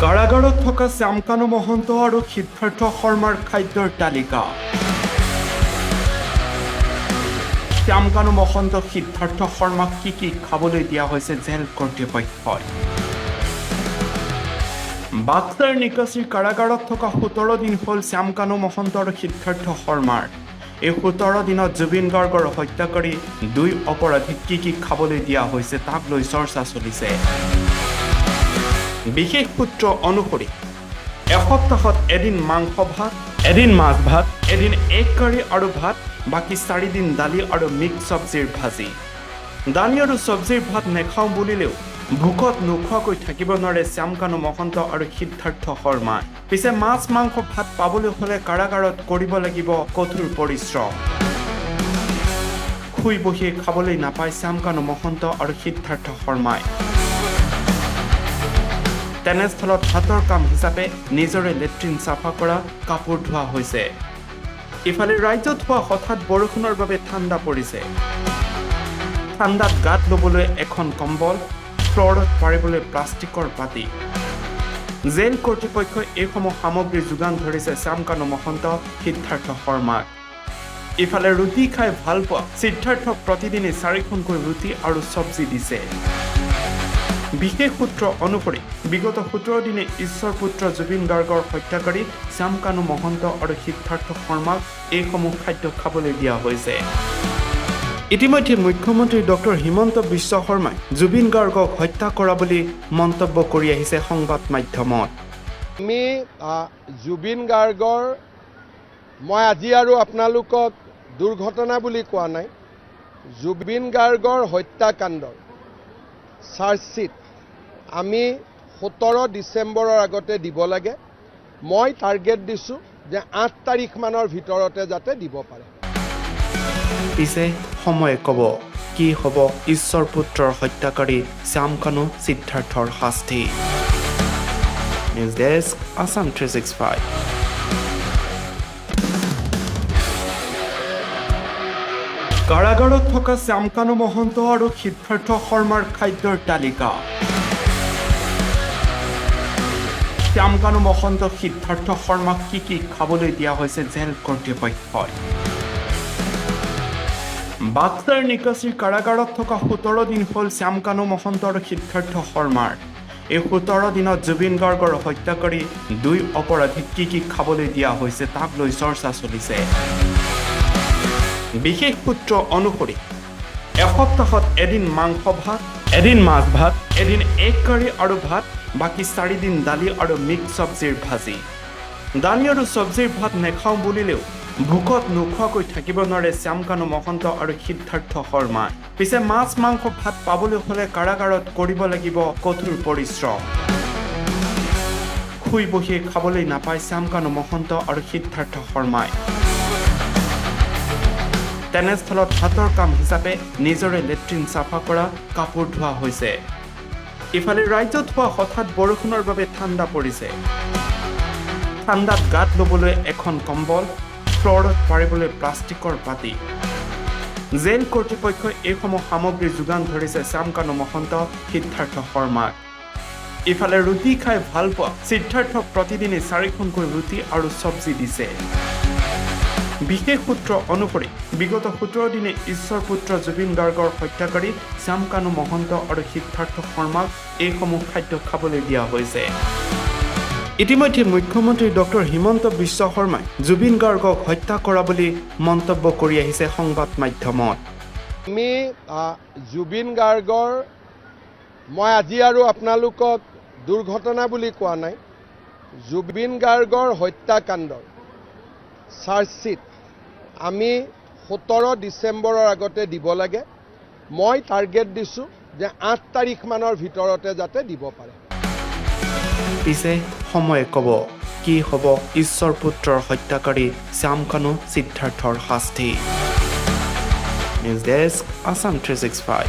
কাৰাগাৰত থকা শ্যামকানু মহন্ত আৰু সিদ্ধাৰ্থ শৰ্মাৰ খাদ্যৰ তালিকা। শ্যামকানু মহন্ত সিদ্ধাৰ্থ শৰ্মাক কি খাবলৈ দিয়া হৈছে জেল কৰ্তৃপক্ষই। বাক্সাৰ নিকাছীৰ কাৰাগাৰত থকা 17 দিন হ'ল শ্যামকানু মহন্ত আৰু সিদ্ধাৰ্থ শৰ্মাৰ। এই 17 দিনত জুবিন গাৰ্গৰ হত্যা কৰি 2 অপৰাধীক কি খাবলৈ দিয়া হৈছে তাক লৈ চৰ্চা চলিছে। বিশেষ সূত্ৰ অনুসৰি এসপ্তাহত এদিন মাংস ভাত, এদিন মাছ ভাত, এদিন এগ কাৰী আৰু ভাত, বাকী 4 দিন দালি আৰু মিক্স চব্জিৰ ভাজি। দালি আৰু চব্জিৰ ভাত নেখাওঁ বুলিলেও ভোকত নোখোৱাকৈ থাকিব নোৱাৰে শ্যামকানু মহন্ত আৰু সিদ্ধাৰ্থ শৰ্মা। পিছে মাছ মাংস ভাত পাবলৈ হ'লে কাৰাগাৰত কৰিব লাগিব কঠোৰ পৰিশ্ৰম। শুই বহিয়ে খাবলৈ নাপায় শ্যামকানু মহন্ত আৰু সিদ্ধাৰ্থ শৰ্মাই। তেনেস্থলত হাতৰ কাম হিচাপে নিজৰে লেট্ৰিন চাফা কৰা, কাপোৰ ধোৱা হৈছে। ইফালে ৰাজ্যত হোৱা হঠাৎ বৰষুণৰ বাবে ঠাণ্ডা পৰিছে। ঠাণ্ডাত গাত ল'বলৈ এখন কম্বল, ফ্ল'ৰত পাৰিবলৈ প্লাষ্টিকৰ পাতি। জেল কৰ্তৃপক্ষই এইসমূহ সামগ্ৰী যোগান ধৰিছে শ্যামকানু মহন্ত, সিদ্ধাৰ্থ শৰ্মাক। ইফালে ৰুটি খাই ভাল পোৱা সিদ্ধাৰ্থক প্ৰতিদিনে 4খনকৈ ৰুটি আৰু চব্জি দিছে। বিশেষ সূত্ৰ অনুসৰি বিগত 17 দিনে ঈশ্বৰ পুত্ৰ জুবিন গাৰ্গৰ হত্যাকাৰী শ্যামকানু মহন্ত আৰু সিদ্ধাৰ্থ শৰ্মাক এইসমূহ খাদ্য খাবলৈ দিয়া হৈছে। ইতিমধ্যে মুখ্যমন্ত্ৰী ডক্টৰ হিমন্ত বিশ্ব শৰ্মাই জুবিন গাৰ্গক হত্যা কৰা বুলি মন্তব্য কৰি আহিছে সংবাদ মাধ্যমত। আমি জুবিন গাৰ্গৰ মই আজি আৰু আপোনালোকক দুৰ্ঘটনা বুলি কোৱা নাই, জুবিন গাৰ্গৰ হত্যাকাণ্ডৰ চাৰ্জশ্বিট আমি 17 ডিচেম্বৰৰ আগতে দিব লাগে। মই টাৰ্গেট দিছোঁ যে 8 তাৰিখমানৰ ভিতৰতে যাতে দিব পাৰে। পিছে সময়ে ক'ব কি হ'ব ঈশ্বৰ পুত্ৰৰ হত্যাকাৰী শ্যামকানু সিদ্ধাৰ্থৰ শাস্তি। News desk, Assam 365। কাৰাগাৰত থকা শ্যামকানু মহন্ত আৰু সিদ্ধাৰ্থ শৰ্মাৰ খাদ্যৰ তালিকা। শ্যামকানু মহন্ত, সিদ্ধাৰ্থ শৰ্মাক কি খাবলৈ দিয়া হৈছে জেল কৰ্তৃপক্ষই। বাক্সাৰ নিকাছীৰ কাৰাগাৰত থকা 17 দিন হ'ল শ্যামকানু মহন্ত আৰু সিদ্ধাৰ্থ শৰ্মাৰ। এই 17 দিনত জুবিন গাৰ্গৰ হত্যা কৰি 2 অপৰাধীক কি খাবলৈ দিয়া হৈছে তাক লৈ চৰ্চা চলিছে। বিশেষ সূত্ৰ অনুসৰি এসপ্তাহত এদিন মাংস ভাত, এদিন মাছ ভাত, এদিন এগ কাৰী আৰু ভাত, বাকী 4 দিন দালি আৰু মিক্স চব্জিৰ ভাজি। দালি আৰু চব্জিৰ ভাত নেখাওঁ বুলিলেও ভোকত নোখোৱাকৈ থাকিব নোৱাৰে শ্যামকানু মহন্ত আৰু সিদ্ধাৰ্থ শৰ্মা। পিছে মাছ মাংস ভাত পাবলৈ হ'লে কাৰাগাৰত কৰিব লাগিব কঠোৰ পৰিশ্ৰম। শুই বহিয়ে খাবলৈ নাপায় শ্যামকানু মহন্ত আৰু সিদ্ধাৰ্থ শৰ্মাই। তেনেস্থলত হাতৰ কাম হিচাপে নিজৰে লেট্ৰিন চাফা কৰা, কাপোৰ ধোৱা হৈছে। ইফালে ৰাজ্যত হোৱা হঠাৎ বৰষুণৰ বাবে ঠাণ্ডা পৰিছে। ঠাণ্ডাত গাত ল'বলৈ এখন কম্বল, ফ্ল'ৰত পাৰিবলৈ প্লাষ্টিকৰ পাতি। জেল কৰ্তৃপক্ষই এইসমূহ সামগ্ৰী যোগান ধৰিছে শ্যামকানু মহন্ত, সিদ্ধাৰ্থ শৰ্মাক। ইফালে ৰুটি খাই ভাল পোৱা সিদ্ধাৰ্থক প্ৰতিদিনে 4খনকৈ ৰুটি আৰু চব্জি দিছে। বিশেষ সূত্ৰ অনুসৰি বিগত 17 দিনে ঈশ্বৰ পুত্ৰ জুবিন গাৰ্গৰ হত্যাকাৰী শ্যামকানু মহন্ত আৰু সিদ্ধাৰ্থ শৰ্মাক এইসমূহ খাদ্য খাবলৈ দিয়া হৈছে। ইতিমধ্যে মুখ্যমন্ত্ৰী ডক্টৰ হিমন্ত বিশ্ব শৰ্মাই জুবিন গাৰ্গক হত্যা কৰা বুলি মন্তব্য কৰি আহিছে সংবাদ মাধ্যমত। আমি জুবিন গাৰ্গৰ মই আজি আৰু আপোনালোকক দুৰ্ঘটনা বুলি কোৱা নাই, জুবিন গাৰ্গৰ হত্যাকাণ্ডৰ চাৰ্জশ্বিট আমি 17 ডিচেম্বৰৰ আগতে দিব লাগে। মই টাৰ্গেট দিছোঁ যে 8 তাৰিখমানৰ ভিতৰতে যাতে দিব পাৰে। পিছে সময়ে ক'ব কি হ'ব ঈশ্বৰ পুত্ৰৰ হত্যাকাৰী শ্যামকানু সিদ্ধাৰ্থৰ শাস্তি। News desk, Assam 365।